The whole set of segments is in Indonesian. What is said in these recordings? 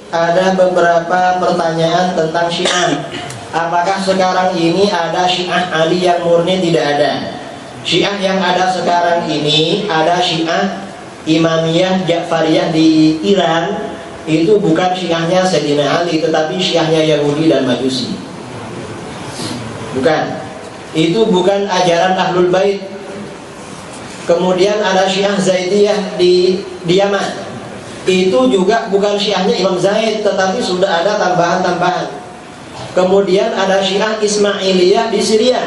Ada beberapa pertanyaan tentang Syiah. Apakah sekarang ini ada Syiah Ali yang murni? Tidak ada. Syiah yang ada sekarang ini ada Syiah Imamiyah Ja'fariyah di Iran. Itu bukan Syiahnya Sayyidina Ali, tetapi Syiahnya Yahudi dan Majusi. Bukan. Itu bukan ajaran Ahlul Bait. Kemudian ada Syiah Zaidiyah di Yaman. Itu juga bukan Syiahnya Imam Zaid, tetapi sudah ada tambahan-tambahan. Kemudian ada Syiah Ismailiyah di Syria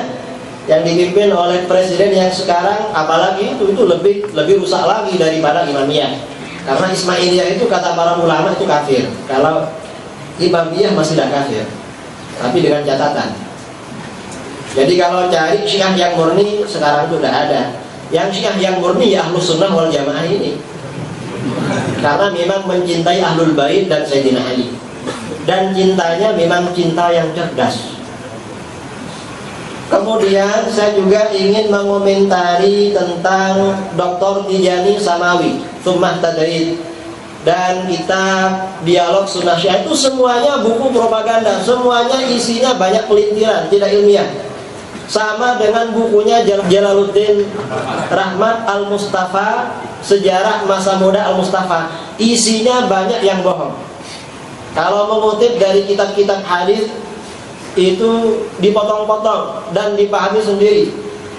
yang dipimpin oleh presiden yang sekarang, apalagi itu lebih rusak lagi daripada Imamiyah. Karena Ismailiyah itu kata para ulama itu kafir. Kalau Imamiyah masih tidak kafir, tapi dengan catatan. Jadi kalau cari Syiah yang murni sekarang itu sudah ada. Yang Syiah yang murni ya Ahlus Sunnah wal Jamaah ini. Karena memang mencintai Ahlul Bait dan Sayyidina Ali. Dan cintanya memang cinta yang cerdas. Kemudian saya juga ingin mengomentari tentang Dr. Tijani Samawi, Thummah Tadrid, dan kitab Dialog Sunnah Syiah. Itu semuanya buku propaganda, semuanya isinya banyak pelintiran, tidak ilmiah. Sama dengan bukunya Jalaluddin Rahmat Al-Mustafa, Sejarah Masa Muda Al-Mustafa. Isinya banyak yang bohong. Kalau mengutip dari kitab-kitab hadis itu dipotong-potong dan dipahami sendiri.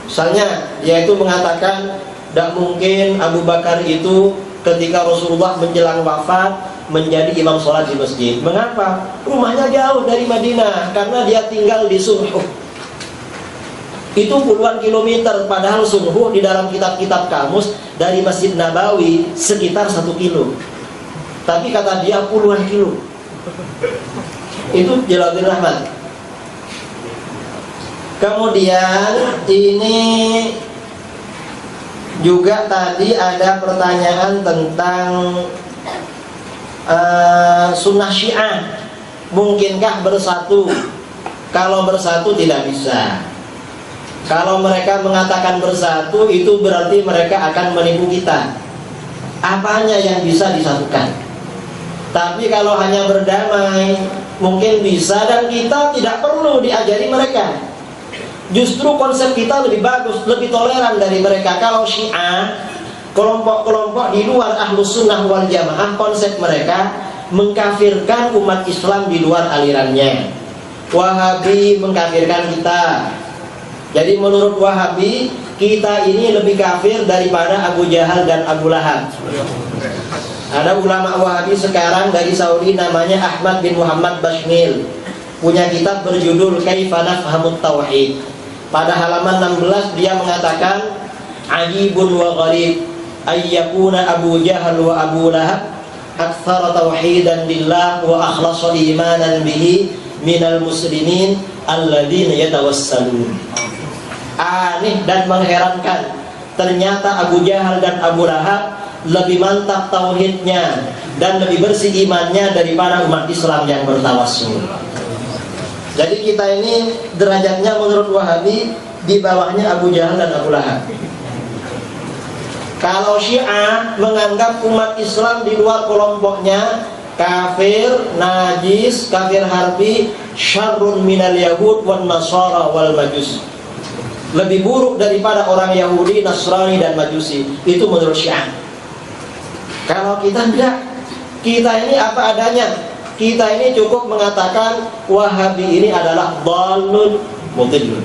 Misalnya, yaitu mengatakan tidak mungkin Abu Bakar itu ketika Rasulullah menjelang wafat menjadi imam sholat di masjid. Mengapa? Rumahnya jauh dari Madinah, karena dia tinggal di Sunhuh. Itu puluhan kilometer, padahal Sunhuh di dalam kitab-kitab kamus dari Masjid Nabawi sekitar 1 kilo. Tapi kata dia puluhan kilo. Itu Jalaluddin Rahmat. Kemudian ini juga tadi ada pertanyaan tentang sunnah Syiah. Mungkinkah bersatu? Kalau bersatu tidak bisa. Kalau mereka mengatakan bersatu, itu berarti mereka akan menipu kita. Apanya yang bisa disatukan? Tapi kalau hanya berdamai, mungkin bisa, dan kita tidak perlu diajari mereka. Justru konsep kita lebih bagus, lebih toleran dari mereka. Kalau Syiah, kelompok-kelompok di luar Ahlus Sunnah wal Jamaah, konsep mereka mengkafirkan umat Islam di luar alirannya. Wahabi mengkafirkan kita. Jadi menurut Wahabi, kita ini lebih kafir daripada Abu Jahal dan Abu Lahab. Ada ulama Wahabi sekarang dari Saudi namanya Ahmad bin Muhammad Bashmil, punya kitab berjudul Kaifa Nafhamut Tauhid. Pada halaman 16 dia mengatakan, Ajibun wa gharib ayyakuna Abu Jahal wa Abu Lahab aktsara tauhidan lillah wa akhlasa imanan bihi minal muslimin alladzina yatawassalun. Aneh dan mengherankan, ternyata Abu Jahal dan Abu Lahab lebih mantap tauhidnya dan lebih bersih imannya daripada umat Islam yang bertawassul. Jadi kita ini derajatnya menurut Wahabi di bawahnya Abu Jahal dan Abu Lahab. Kalau Syiah menganggap umat Islam di luar kelompoknya kafir, najis, kafir harbi, syarrun minal yahud wan nasara wal majus. Lebih buruk daripada orang Yahudi, Nasrani, dan Majusi. Itu menurut Syiah. Kalau kita tidak, kita ini apa adanya. Kita ini cukup mengatakan Wahabi ini adalah dhalun mudhillun.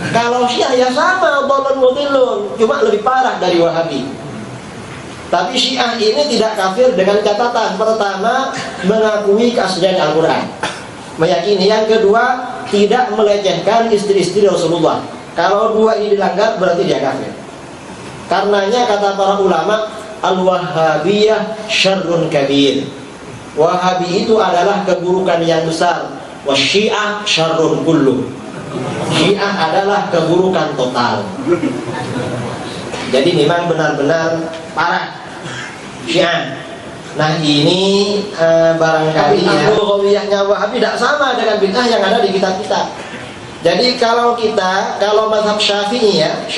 Kalau Syiah ya sama, dhalun mudhillun, cuma lebih parah dari Wahabi. Tapi Syiah ini tidak kafir dengan catatan. Pertama, mengakui keaslian Al-Quran, meyakini. Yang kedua, tidak melecehkan istri-istri Rasulullah. Kalau dua ini dilanggar berarti dia kafir. Karenanya kata para ulama, Al-Wahhabiyah syarrun kabir. Wahabi itu adalah keburukan yang besar. Wasyiah syarrun kullu. Syiah adalah keburukan total. Jadi memang benar-benar parah Syiah. Nah ini barangkali Al-Ghawiyahnya Wahabi tidak sama dengan bid'ah yang ada di kitab-kitab. Jadi kalau mazhab Syafi'iyah,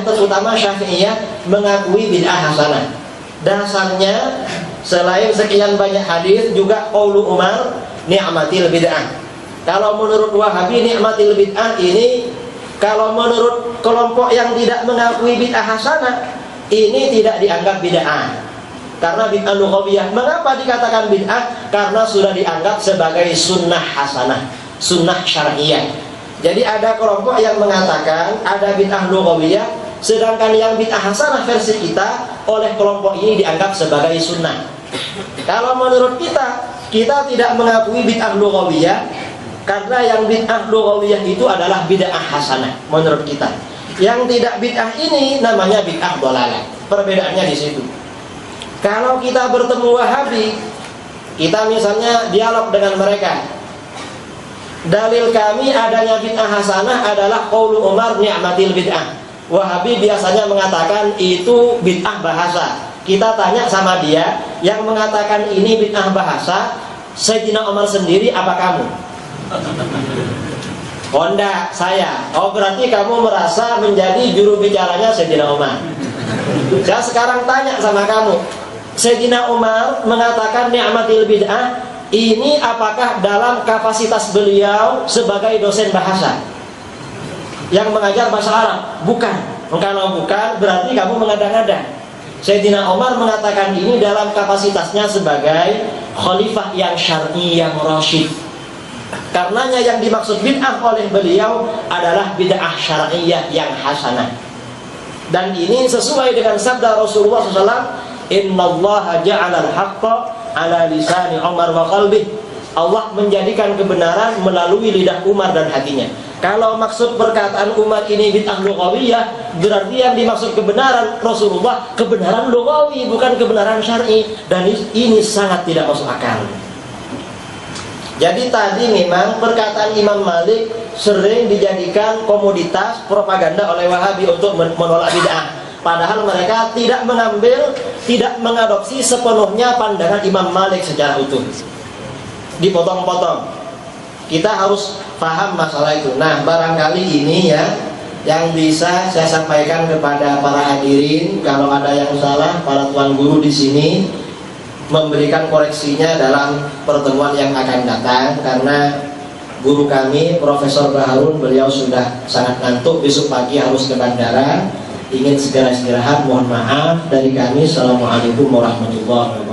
terutama Syafi'iyah mengakui bid'ah hasanah. Dasarnya selain sekian banyak hadis juga qaulu Umar ni'matil bid'ah. Kalau menurut Wahabi ni'matil bid'ah ini, kalau menurut kelompok yang tidak mengakui bid'ah hasanah, ini tidak dianggap bid'ah. Karena bid'ah lughawiyah. Mengapa dikatakan bid'ah? Karena sudah dianggap sebagai sunnah hasanah, sunnah syar'iyah. Jadi ada kelompok yang mengatakan ada bid'ah lughawiyah, sedangkan yang bid'ah hasanah versi kita oleh kelompok ini dianggap sebagai sunnah. Kalau menurut kita, kita tidak mengakui bid'ah lughawiyah, karena yang bid'ah lughawiyah itu adalah bid'ah hasanah menurut kita. Yang tidak bid'ah ini namanya bid'ah dhalalah. Perbedaannya di situ. Kalau kita bertemu Wahabi, kita misalnya dialog dengan mereka, dalil kami adanya bid'ah hasanah adalah qaulu Umar ni'matil bid'ah. Wahabi biasanya mengatakan itu bid'ah bahasa. Kita tanya sama dia, yang mengatakan ini bid'ah bahasa Sayyidina Umar sendiri apa kamu? Oh enggak, saya. Oh berarti kamu merasa menjadi juru bicaranya Sayyidina Umar. Saya sekarang tanya sama kamu, Sayyidina Umar mengatakan ni'matil bid'ah, ini apakah dalam kapasitas beliau sebagai dosen bahasa yang mengajar bahasa Arab? Bukan. Kalau bukan, berarti kamu mengada-ngada. Sayyidina Umar mengatakan ini dalam kapasitasnya sebagai khalifah yang syar'i, yang rasyid. Karenanya yang dimaksud bid'ah oleh beliau adalah bid'ah syar'iyah yang hasanah. Dan ini sesuai dengan sabda Rasulullah SAW, Innallaha ja'alal haqqa ala lisani Umar wa qalbih. Allah menjadikan kebenaran melalui lidah Umar dan hatinya. Kalau maksud perkataan Umar ini bid'ah lughawiyah, berarti yang dimaksud kebenaran Rasulullah kebenaran lughawi, bukan kebenaran syar'i. Dan ini sangat tidak masuk akal. Jadi tadi memang perkataan Imam Malik sering dijadikan komoditas propaganda oleh Wahabi untuk menolak bid'ah. Padahal mereka tidak mengambil, tidak mengadopsi sepenuhnya pandangan Imam Malik secara utuh. Dipotong-potong. Kita harus paham masalah itu. Nah, barangkali ini ya yang bisa saya sampaikan kepada para hadirin. Kalau ada yang salah, para tuan guru di sini memberikan koreksinya dalam pertemuan yang akan datang, karena guru kami Profesor Baharun, beliau sudah sangat ngantuk, besok pagi harus ke bandara, ingin segera istirahat. Mohon maaf dari kami. Assalamualaikum warahmatullahi wabarakatuh.